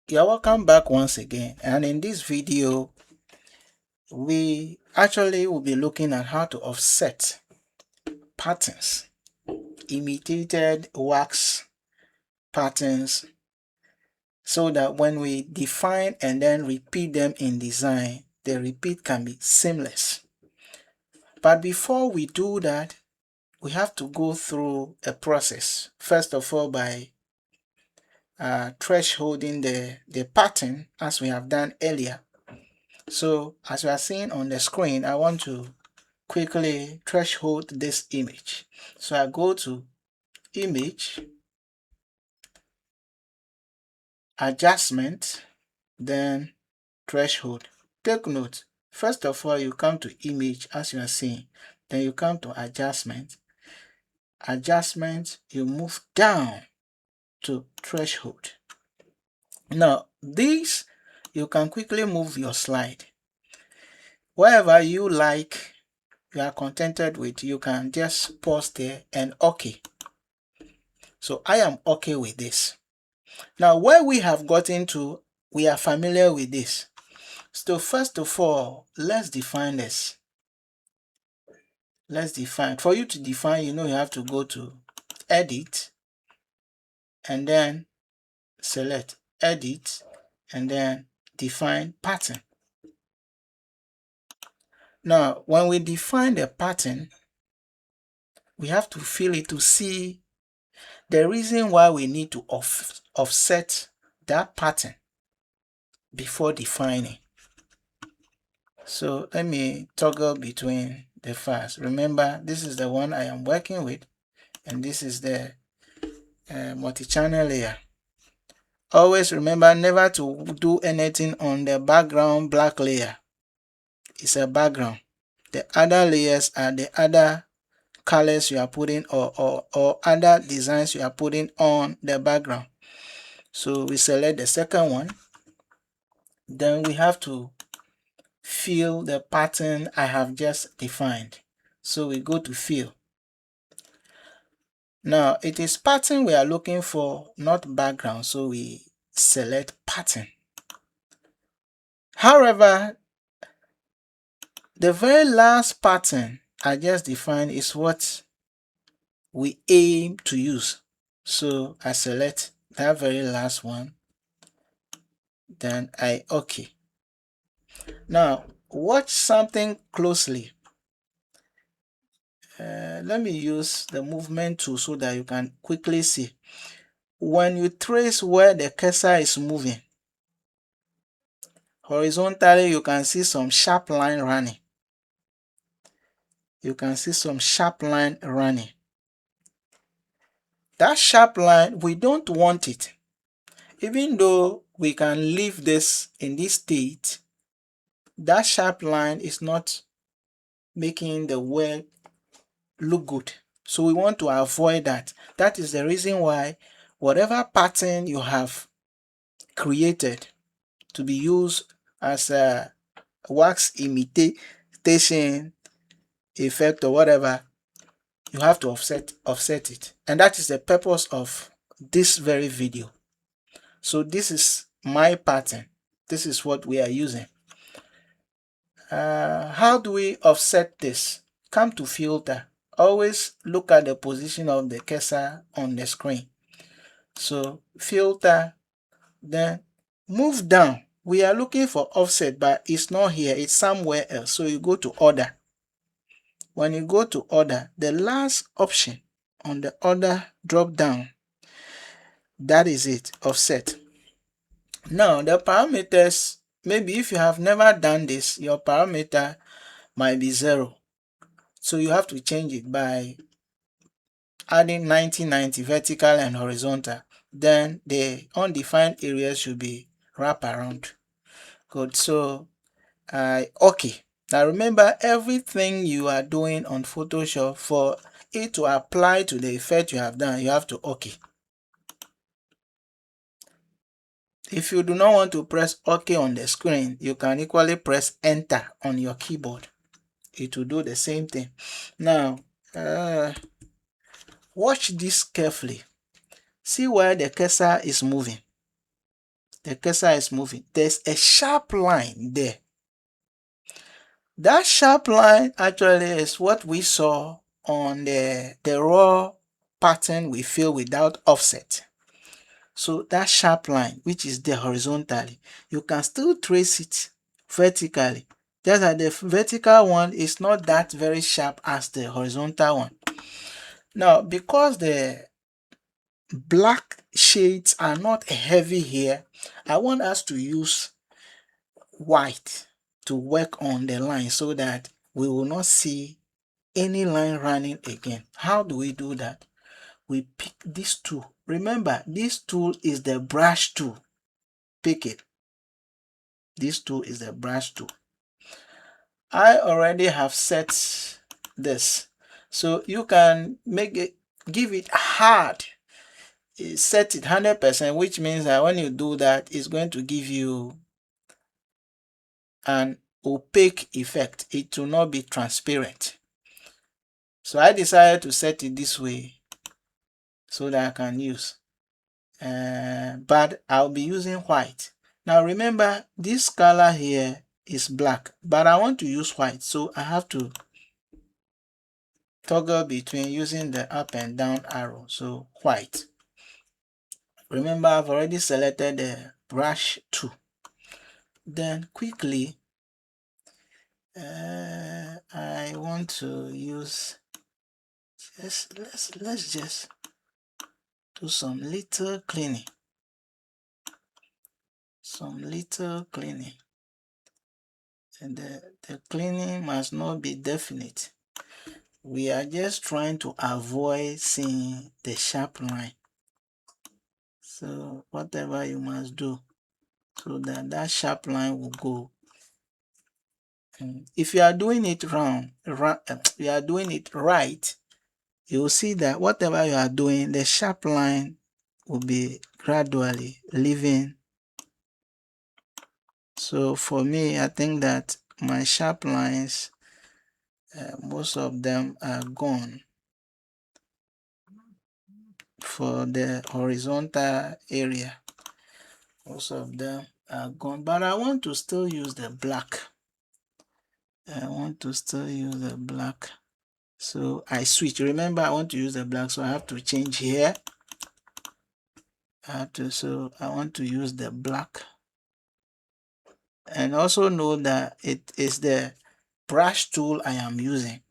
You're welcome back once again, and in this video we actually will be looking at how to offset patterns, imitated wax patterns, so that when we define and then repeat them in design, the repeat can be seamless. But before we do that, we have to go through a process, first of all by thresholding the pattern as we have done earlier. So as you are seeing on the screen, I want to quickly threshold this image. So I go to image, adjustment, then threshold. Take note, first of all you come to image as you are seeing, then you come to adjustment, you move down to threshold. Now these you can quickly move your slide wherever you like, you are contented with, you can just pause there and OK. So I am OK with this. Now where we have gotten to, we are familiar with this. So first of all, let's define this. Let's define. For you to define, you have to go to edit and then select edit and then define pattern. Now when we define the pattern, we have to fill it to see the reason why we need to offset that pattern before defining. So let me toggle between the files. Remember, this is the one I am working with, and this is the multi-channel layer. Always remember never to do anything on the background black layer. It's a background. The other layers are the other colors you are putting or other designs you are putting on the background. So we select the second one. Then we have to fill the pattern I have just defined. So we go to fill. Now it is pattern we are looking for, not background, so we select pattern. However, the very last pattern I just defined is what we aim to use. So I select that very last one, then I OK. Now watch something closely. Let me use the movement tool so that you can quickly see. When you trace where the cursor is moving horizontally, you can see some sharp line running. You can see some sharp line running. That sharp line, we don't want it. Even though we can leave this in this state, that sharp line is not making the work look good. So we want to avoid that. That is the reason why whatever pattern you have created to be used as a wax imitation effect or whatever, you have to offset it. And that is the purpose of this very video. So this is my pattern. This is what we are using. How do we offset this? Come to filter. Always look at the position of the cursor on the screen. So filter, then move down. We are looking for offset, but it's not here, it's somewhere else. So you go to order. When you go to order, the last option on the order drop down, that is it, offset. Now the parameters, maybe if you have never done this, your parameter might be 0. So you have to change it by adding 90-90 vertical and horizontal. Then the undefined areas should be wrap around. Good. So OK. Now remember, everything you are doing on Photoshop, for it to apply to the effect you have done, you have to OK. If you do not want to press OK on the screen, you can equally press Enter on your keyboard. It will do the same thing. Now, watch this carefully. See where the cursor is moving. the cursor is moving, there's a sharp line there. That sharp line actually is what we saw on the raw pattern we fill without offset. So that sharp line, which is there horizontally, you can still trace it vertically. Just that the vertical one is not that very sharp as the horizontal one. Now, because the black shades are not heavy here, I want us to use white to work on the line so that we will not see any line running again. How do we do that? We pick this tool. Remember, this tool is the brush tool. Pick it. This tool is the brush tool. I already have set this, so you can make it, give it hard, set it 100%, which means that when you do that, it's going to give you an opaque effect. It will not be transparent. So I decided to set it this way so that I can use, but I'll be using white. Now remember, this color here is black, but I want to use white, so I have to toggle between using the up and down arrow. So white. Remember, I've already selected the brush tool. Then quickly, I want to use let's just do some little cleaning. And the cleaning must not be definite. We are just trying to avoid seeing the sharp line. So whatever you must do so that that sharp line will go. If you are doing it you are doing it right, you will see that whatever you are doing, the sharp line will be gradually leaving. So for me, I think that my sharp lines, most of them are gone for the horizontal area. Most of them are gone, but I want to still use the black. So I switch. Remember, I want to use the black, so I have to change here. So I want to use the black. And also know that it is the brush tool I am using.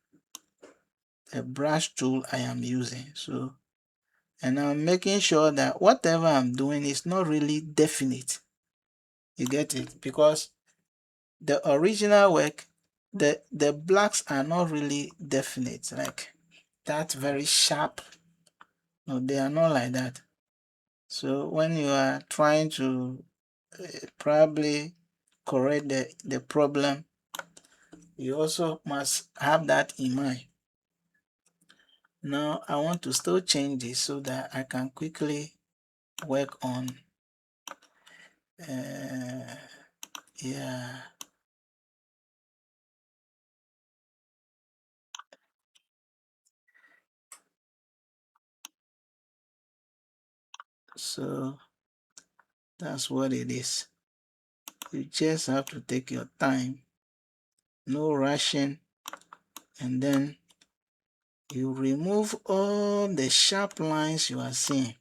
So, and I'm making sure that whatever I'm doing is not really definite. You get it? Because the original work, the blacks are not really definite, like that very sharp. No, they are not like that. So when you are trying to probably correct the problem, you also must have that in mind. Now I want to still change this so that I can quickly work on yeah. So that's what it is. You just have to take your time, no rushing, and then you remove all the sharp lines you are seeing.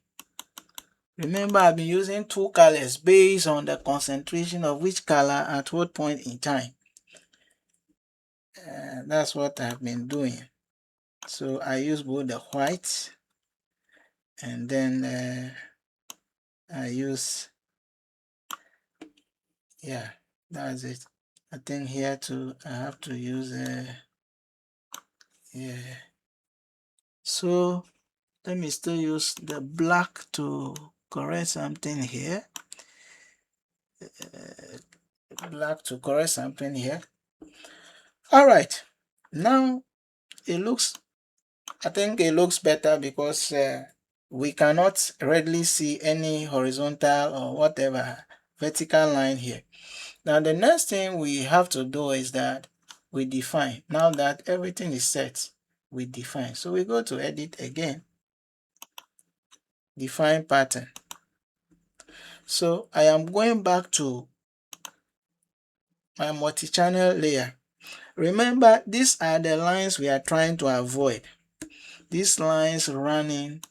Remember, I've been using two colors based on the concentration of which color at what point in time. That's what I've been doing. So I use both the white and then I use, yeah, that's it. I think here too I have to use yeah. So let me still use the black to correct something here. All right, now it looks, I think it looks better because we cannot readily see any horizontal or whatever vertical line here. Now the next thing we have to do is that we define. Now that everything is set, we define. So we go to edit again, define pattern. So I am going back to my multi-channel layer. Remember, these are the lines we are trying to avoid. These lines running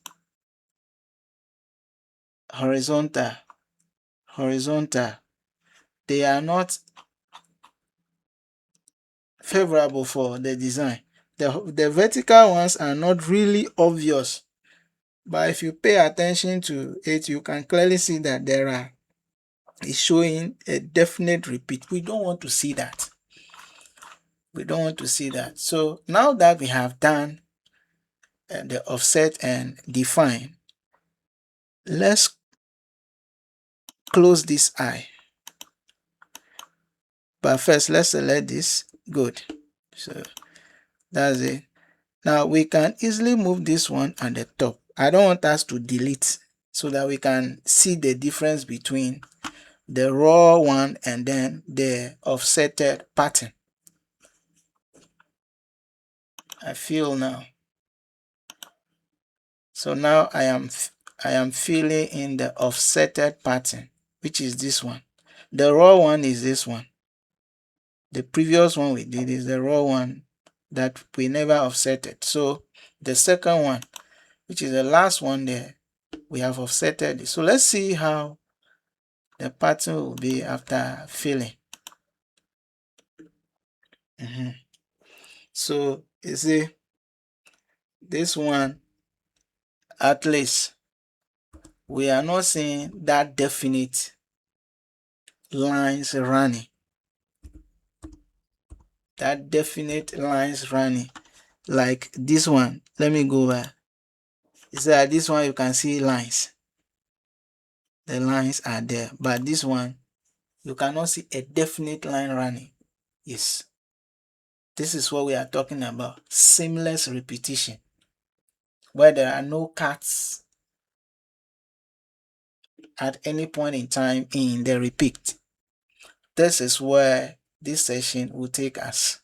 horizontal, they are not favorable for the design. The vertical ones are not really obvious, but if you pay attention to it, you can clearly see that it's showing a definite repeat. We don't want to see that. So now that we have done the offset and define, let's close this eye. But first, let's select this. Good. So that's it. Now we can easily move this one at the top. I don't want us to delete, so that we can see the difference between the raw one and then the offsetted pattern. I feel now. So now I am filling in the offsetted pattern, which is this one. The raw one is this one. The previous one we did is the raw one that we never offsetted. So the second one, which is the last one there, we have offsetted it. So let's see how the pattern will be after filling. So you see, this one, at least we are not seeing that definite lines running. Like this one. Let me go back. You see that this one you can see lines. The lines are there, but this one you cannot see a definite line running. Yes. This is what we are talking about. Seamless repetition, where there are no cuts at any point in time in the repeat. This is where this session will take us.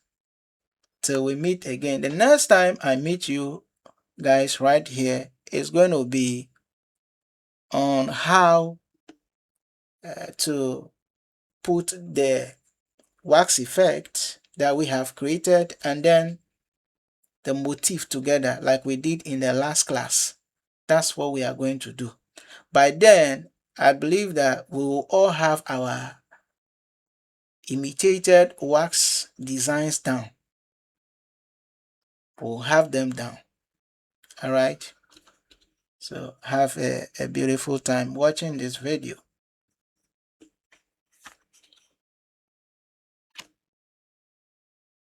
Till we meet again. The next time I meet you guys right here is going to be on how to put the wax effect that we have created and then the motif together like we did in the last class. That's what we are going to do. By then, I believe that we will all have our imitated wax designs down. We'll have them down. All right. So have a beautiful time watching this video.